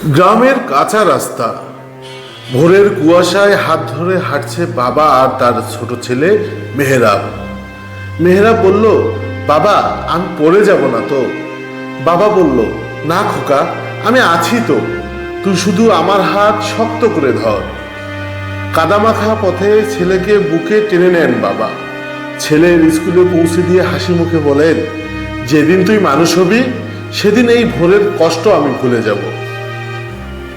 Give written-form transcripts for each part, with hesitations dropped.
গ্রামের কাঁচা রাস্তা, ভোরের কুয়াশায় হাত ধরে হাঁটছে বাবা আর তার ছোট ছেলে মেহরাব। মেহরাব বলল, বাবা আমি পড়ে যাব না তো? বাবা বলল, না খোকা, আমি আছি তো, তুই শুধু আমার হাত শক্ত করে ধর। কাদামাখা পথে ছেলেকে বুকে টেনে নেন বাবা। ছেলের স্কুলে পৌঁছে দিয়ে হাসি মুখে বলেন, যেদিন তুই মানুষ হবি সেদিন এই ভোরের কষ্ট আমি ভুলে যাব।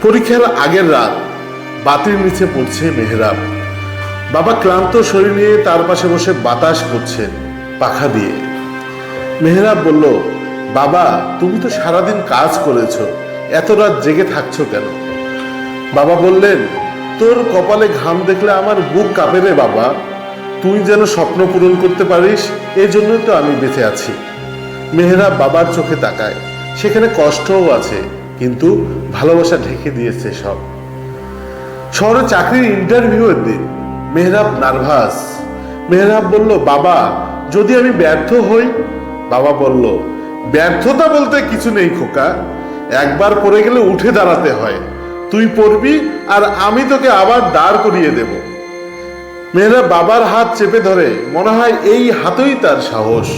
পরীক্ষার আগের রাত, বাতির নিচে পড়ছে মেহরাব। বাবা ক্লান্ত শরীর নিয়ে তার পাশে বসে বাতাস করছেন পাখা দিয়ে। মেহরাব বলল, বাবা তুমি তো সারাদিন কাজ করেছ, এত রাত জেগে থাকছো কেন? বাবা বললেন, তোর কপালে ঘাম দেখলে আমার বুক কাঁপে রে বাবা। তুই যেন স্বপ্ন পূরণ করতে পারিস, এই জন্যই তো আমি বেঁচে আছি। মেহরাব বাবার চোখে তাকায়, সেখানে কষ্টও আছে, কিন্তু ভালোবাসা ঢেকে দিয়েছে সব। শহরে চাকরির ইন্টারভিউয়ের দিন, মেহরাব নার্ভাস। মেহরাব বলল, বাবা যদি আমি ব্যর্থ হই? বাবা বলল, ব্যর্থতা বলতে কিছু নেই খোকা, একবার পড়ে গেলে উঠে দাঁড়াতে হয়। তুই পড়বি আর আমি তোকে আবার দাঁড় করিয়ে দেব। মেহরাব বাবার হাত চেপে ধরে, মনে হয় এই হাতই তার সাহস।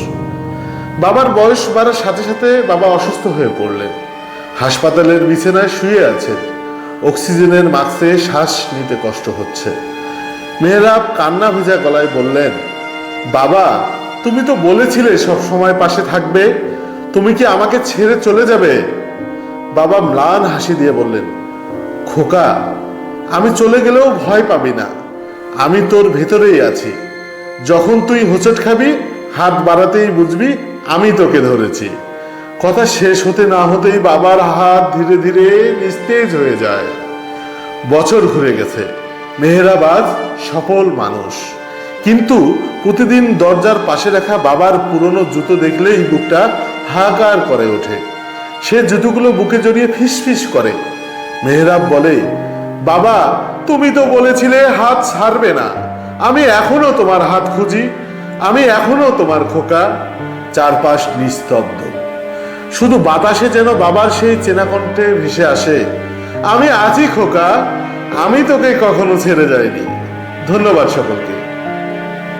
বাবার বয়স বাড়ার সাথে সাথে বাবা অসুস্থ হয়ে পড়লেন। হাসপাতালের বিছানায় শুয়ে আছেন, অক্সিজেনের মাস্কে শ্বাস নিতে কষ্ট হচ্ছে। মেহরাব কান্না ভেজা গলায় বললেন, বাবা তুমি তো বলেছিলে সব সময় পাশে থাকবে, তুমি কি আমাকে ছেড়ে চলে যাবে? বাবা ম্লান হাসি দিয়ে বললেন, খোকা আমি চলে গেলেও ভয় পাবি না, আমি তোর ভেতরেই আছি। যখন তুই হোঁচট খাবি, হাত বাড়াতেই বুঝবি আমি তোকে ধরেছি। কথা শেষ হতে না হতেই বাবার হাত ধীরে ধীরে নিস্তেজ হয়ে যায়। বছর ঘুরে গেছে, মেহরাব আজ সফল মানুষ, কিন্তু প্রতিদিন দরজার পাশে রাখা বাবার পুরনো জুতো দেখলেই বুকটা হাহাকার করে ওঠে। সে জুতোগুলো বুকে জড়িয়ে ফিসফিস করে। মেহরাব বলে, বাবা তুমি তো বলেছিলে হাত ছাড়বে না, আমি এখনো তোমার হাত খুঁজি, আমি এখনো তোমার খোকা। চারপাশ নিস্তব্ধ, শুধু বাতাসে যেন বাবার সেই চেনা কণ্ঠে ভেসে আসে, আমি আছি খোকা, আমি তোকে কখনো ছেড়ে যাইনি। ধন্যবাদ সকলকে।